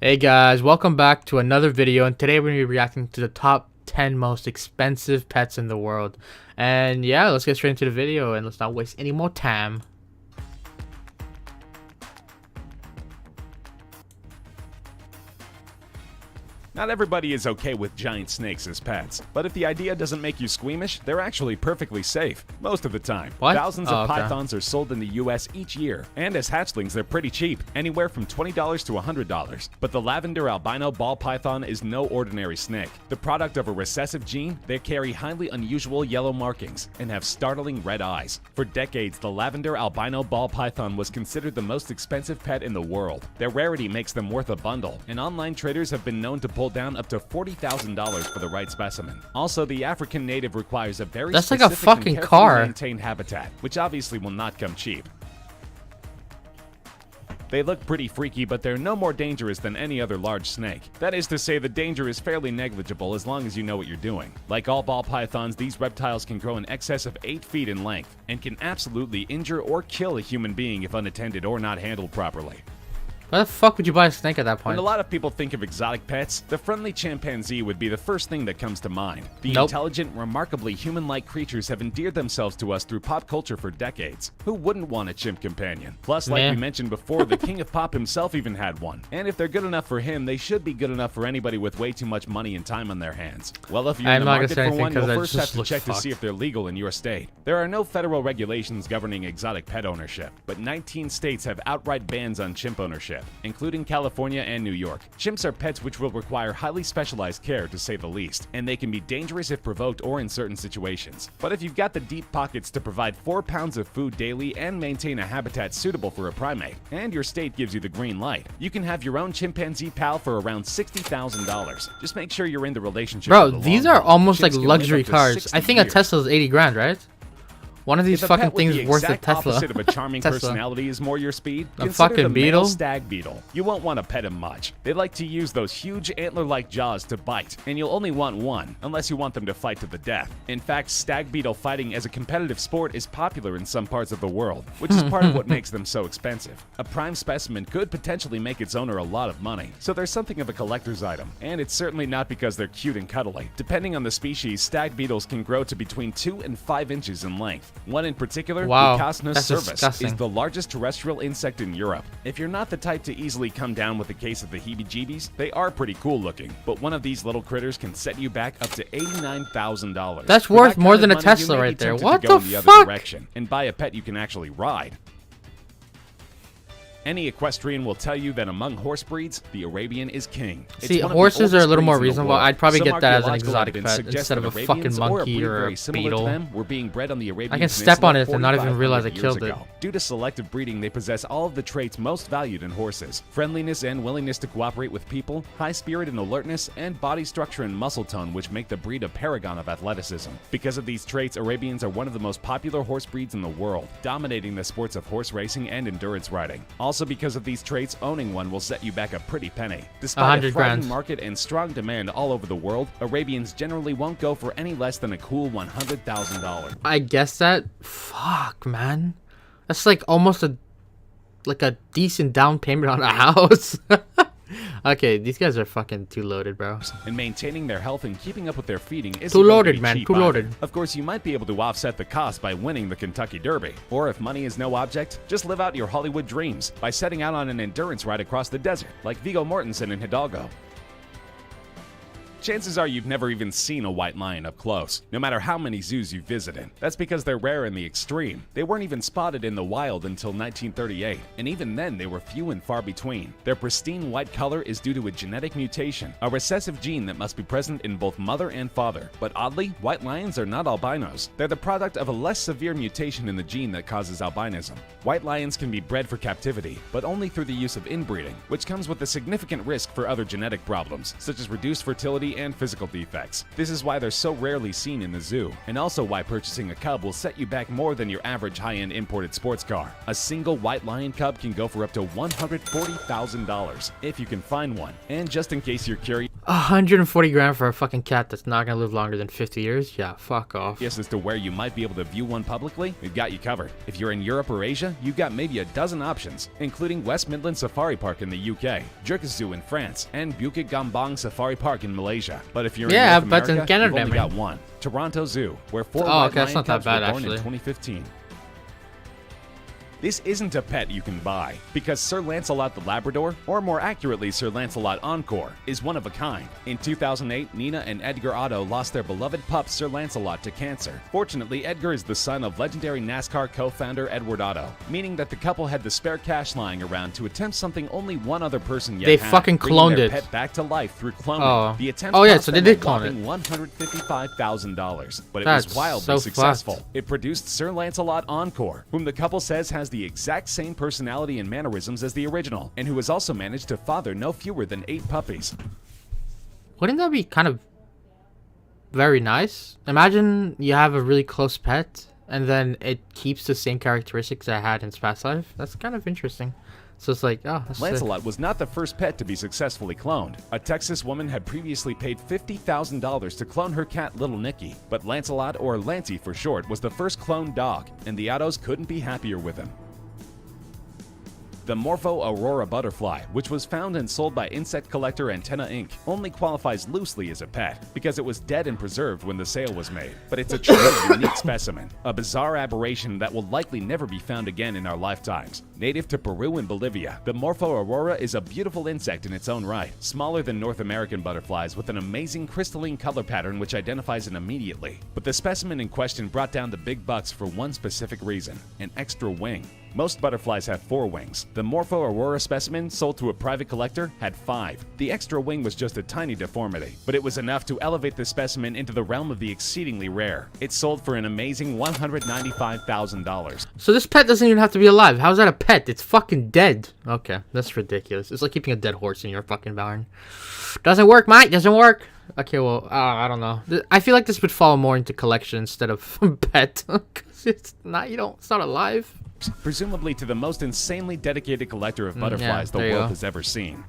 Hey guys, welcome back to another video, and today we're going to be reacting to the top 10 most expensive pets in the world. And yeah, let's get straight into the video and let's not waste any more time. Not everybody is okay with giant snakes as pets, but if the idea doesn't make you squeamish, they're actually perfectly safe, most of the time. What? Thousands of okay. pythons are sold in the US each year, and as hatchlings they're pretty cheap, anywhere from $20 to $100. But the lavender albino ball python is no ordinary snake. The product of a recessive gene, they carry highly unusual yellow markings and have startling red eyes. For decades, the lavender albino ball python was considered the most expensive pet in the world. Their rarity makes them worth a bundle, and online traders have been known to pull down up to $40,000 for the right specimen. Also, the African native requires a very That's like a specific fucking and carefully car. maintained habitat, which obviously will not come cheap. They look pretty freaky, but they're no more dangerous than any other large snake. That is to say, the danger is fairly negligible as long as you know what you're doing. Like all ball pythons, these reptiles can grow in excess of 8 feet in length and can absolutely injure or kill a human being if unattended or not handled properly. Why the fuck would you buy a snake at that point? When a lot of people think of exotic pets, the friendly chimpanzee would be the first thing that comes to mind. The Nope. intelligent, remarkably human-like creatures have endeared themselves to us through pop culture for decades. Who wouldn't want a chimp companion? Plus, like Yeah. we mentioned before, the king of pop himself even had one. And if they're good enough for him, they should be good enough for anybody with way too much money and time on their hands. Well, if you're I'm in the not gonna market say for anything one, you'll 'cause that first have just to looks check to fucked. see if they're legal in your state. There are no federal regulations governing exotic pet ownership, but 19 states have outright bans on chimp ownership, including California and New York. Chimps are pets which will require highly specialized care, to say the least, and they can be dangerous if provoked or in certain situations. But if you've got the deep pockets to provide 4 pounds of food daily and maintain a habitat suitable for a primate, and your state gives you the green light, you can have your own chimpanzee pal for around $60,000. Just make sure you're in the relationship. Bro, for the these long are run. almost Chimps like can live luxury up to cars. 60 I think a years. Tesla's 80 grand, right? One of these If a fucking pet with things the is worth a exact Tesla. opposite of a charming Tesla. personality is more your speed, A consider fucking the male beetle? stag beetle. You won't want to pet him much. They like to use those huge antler-like jaws to bite, and you'll only want one, unless you want them to fight to the death. In fact, stag beetle fighting as a competitive sport is popular in some parts of the world, which is part of what makes them so expensive. A prime specimen could potentially make its owner a lot of money, so there's something of a collector's item, and it's certainly not because they're cute and cuddly. Depending on the species, stag beetles can grow to between 2 and 5 inches in length. One in particular, Wow. the That's Cervus, disgusting. is the largest terrestrial insect in Europe. If you're not the type to easily come down with a case of the heebie-jeebies, they are pretty cool looking, but one of these little critters can set you back up to $89,000. That's For worth that more kind of than a money, Tesla you may be right there. tempted What to go the in the other fuck? direction and buy a pet you can actually ride. Any equestrian will tell you that among horse breeds, the Arabian is king. It's See, one of the horses are a oldest little more breeds in the reasonable. world. I'd probably Some get that as an archaeological exotic evidence pet suggests instead of that a fucking Arabians or monkey breed or a very similar to beetle. them were being bred on the Arabian I can step Peninsula on it and not even 4,500 realize I years killed it. ago. Due to selective breeding, they possess all of the traits most valued in horses: friendliness and willingness to cooperate with people, high spirit and alertness, and body structure and muscle tone, which make the breed a paragon of athleticism. Because of these traits, Arabians are one of the most popular horse breeds in the world, dominating the sports of horse racing and endurance riding. Also, because of these traits, owning one will set you back a pretty penny. Despite a 100 thriving grand. market and strong demand all over the world, Arabians generally won't go for any less than a cool $100,000. I guess that. Fuck, man. That's like almost a decent down payment on a house. Okay, these guys are fucking too loaded, bro. And maintaining their health and keeping up with their feeding isn't Too going to loaded, be man, cheap too either. loaded. Of course, you might be able to offset the cost by winning the Kentucky Derby. Or if money is no object, just live out your Hollywood dreams by setting out on an endurance ride across the desert, like Viggo Mortensen in Hidalgo. Chances are you've never even seen a white lion up close, no matter how many zoos you've visited. That's because they're rare in the extreme. They weren't even spotted in the wild until 1938, and even then they were few and far between. Their pristine white color is due to a genetic mutation, a recessive gene that must be present in both mother and father. But oddly, white lions are not albinos. They're the product of a less severe mutation in the gene that causes albinism. White lions can be bred for captivity, but only through the use of inbreeding, which comes with a significant risk for other genetic problems, such as reduced fertility personality and physical defects. This is why they're so rarely seen in the zoo, and also why purchasing a cub will set you back more than your average high-end imported sports car. A single white lion cub can go for up to $140,000 if you can find one. And just in case you're curious 140 grand for a fucking cat that's not gonna live longer than 50 years? Yeah, fuck off. as to where you might be able to view one publicly, we've got you covered. If you're in Europe or Asia, you've got maybe a dozen options, including West Midlands Safari Park in the UK, Jerkes Zoo in France, and Bukit Gombong Safari Park in Malaysia. But if you're in North but in America, Canada, you've only man. got one, Toronto Zoo, where 4 Oh, white okay, that's lion not that cubs bad, were born actually. in 2015. This isn't a pet you can buy, because Sir Lancelot the Labrador, or more accurately Sir Lancelot Encore, is one of a kind. In 2008, Nina and Edgar Otto lost their beloved pup Sir Lancelot to cancer. Fortunately, Edgar is the son of legendary NASCAR co-founder Edward Otto, meaning that the couple had the spare cash lying around to attempt something only one other person yet They had, fucking bringing cloned their it. pet back to life through cloning. Oh. The attempt Oh, yeah, cost so they them a did clone it. whopping $155,000, but it That's was wildly so successful. fucked. It produced Sir Lancelot Encore, whom the couple says has the exact same personality and mannerisms as the original, and who has also managed to father no fewer than 8 puppies. Wouldn't that be kind of very nice? Imagine you have a really close pet, and then it keeps the same characteristics it had in its past life. That's kind of interesting. So it's like, oh, that's Lancelot was not the first pet to be successfully cloned. A Texas woman had previously paid $50,000 to clone her cat Little Nicky, but Lancelot, or Lancey for short, was the first cloned dog, and the Ottos couldn't be happier with him. The Morpho Aurora butterfly, which was found and sold by insect collector Antenna Inc., only qualifies loosely as a pet because it was dead and preserved when the sale was made. But it's a truly unique specimen, a bizarre aberration that will likely never be found again in our lifetimes. Native to Peru and Bolivia, the Morpho Aurora is a beautiful insect in its own right, smaller than North American butterflies with an amazing crystalline color pattern which identifies it immediately. But the specimen in question brought down the big bucks for one specific reason: an extra wing. Most butterflies have 4 wings. The Morpho Aurora specimen, sold to a private collector, had 5. The extra wing was just a tiny deformity, but it was enough to elevate the specimen into the realm of the exceedingly rare. It sold for an amazing $195,000. So this pet doesn't even have to be alive. How's that a pet? It's fucking dead. Okay, that's ridiculous. It's like keeping a dead horse in your fucking barn. Doesn't work, mate. Doesn't work. Okay, well, I don't know. I feel like this would fall more into collection instead of pet, because it's not alive. Presumably to the most insanely dedicated collector of butterflies the there you world go. has ever seen.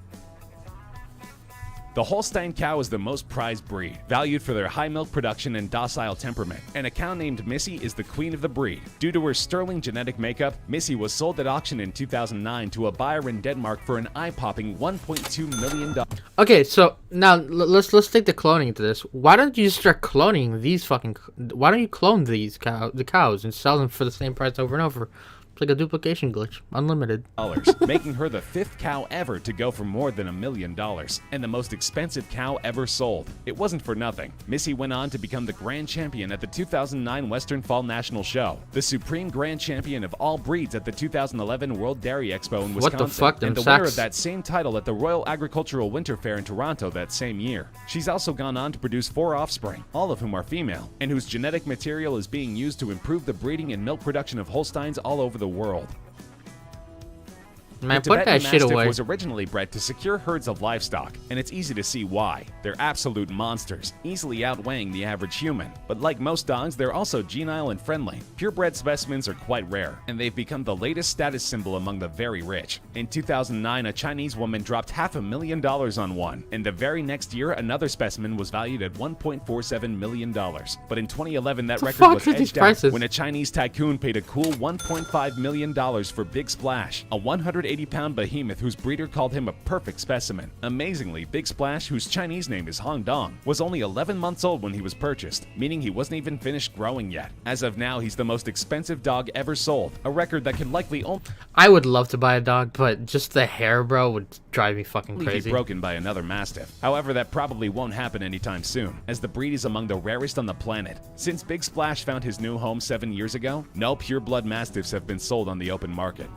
The Holstein cow is the most prized breed, valued for their high milk production and docile temperament, and a cow named Missy is the queen of the breed. Due to her sterling genetic makeup, Missy was sold at auction in 2009 to a buyer in Denmark for an eye-popping $1.2 million. Okay, so now let's take the cloning into this. Why don't you start cloning these fucking? Why don't you clone the cows and sell them for the same price over and over? It's like a duplication glitch, unlimited. Making her the 5th cow ever to go for more than $1 million, and the most expensive cow ever sold. It wasn't for nothing. Missy went on to become the grand champion at the 2009 Western Fall National Show, the supreme grand champion of all breeds at the 2011 World Dairy Expo in Wisconsin, What the fuck, and them the winner sacks? of that same title at the Royal Agricultural Winter Fair in Toronto that same year. She's also gone on to produce 4 offspring, all of whom are female, and whose genetic material is being used to improve the breeding and milk production of Holsteins all over the world. Man, The put that Tibetan shit Mastiff away. was originally bred to secure herds of livestock, and it's easy to see why. They're absolute monsters, easily outweighing the average human. But like most dogs, they're also genial and friendly. Purebred specimens are quite rare, and they've become the latest status symbol among the very rich. In 2009, a Chinese woman dropped $500,000 on one, and the very next year, another specimen was valued at $1.47 million. But in 2011, that record fuck was are these edged out prices? when a Chinese tycoon paid a cool $1.5 million for Big Splash, a 180-pound behemoth whose breeder called him a perfect specimen. Amazingly, Big Splash, whose Chinese name is Hong Dong, was only 11 months old when he was purchased, meaning he wasn't even finished growing yet. As of now, he's the most expensive dog ever sold, a record that can likely only I would love to buy a dog, but just the hair, bro, would drive me fucking be crazy. broken by another Mastiff. However, that probably won't happen anytime soon, as the breed is among the rarest on the planet. Since Big Splash found his new home 7 years ago, no pureblood Mastiffs have been sold on the open market.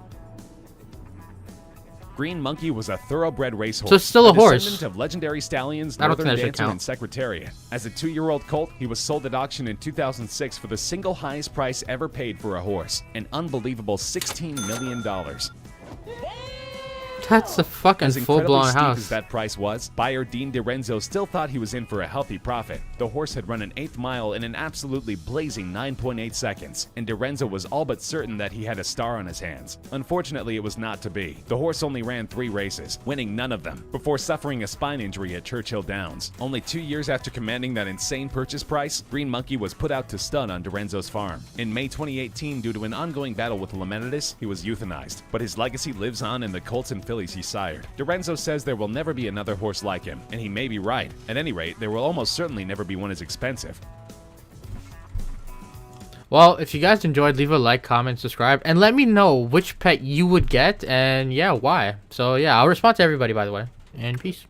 Green Monkey was a thoroughbred racehorse. So it's still a horse. Descendant of legendary stallions, I don't Northern think that should Dancer, count. and Secretariat. As a 2-year-old colt, he was sold at auction in 2006 for the single highest price ever paid for a horse, an unbelievable $16 million. That's a fucking As incredibly full-blown steep house. as that price was, buyer Dean DiRenzo still thought he was in for a healthy profit. The horse had run an 8th mile in an absolutely blazing 9.8 seconds, and DiRenzo was all but certain that he had a star on his hands. Unfortunately, it was not to be. The horse only ran 3 races, winning none of them, before suffering a spine injury at Churchill Downs. Only 2 years after commanding that insane purchase price, Green Monkey was put out to stud on DiRenzo's farm. In May 2018, due to an ongoing battle with laminitis, he was euthanized, but his legacy lives on in the colts and fillies he sired. DiRenzo says there will never be another horse like him, and he may be right. At any rate, there will almost certainly never be one as expensive. Well, if you guys enjoyed, leave a like, comment, subscribe, and let me know which pet you would get, and yeah, why. So yeah, I'll respond to everybody, by the way, and peace.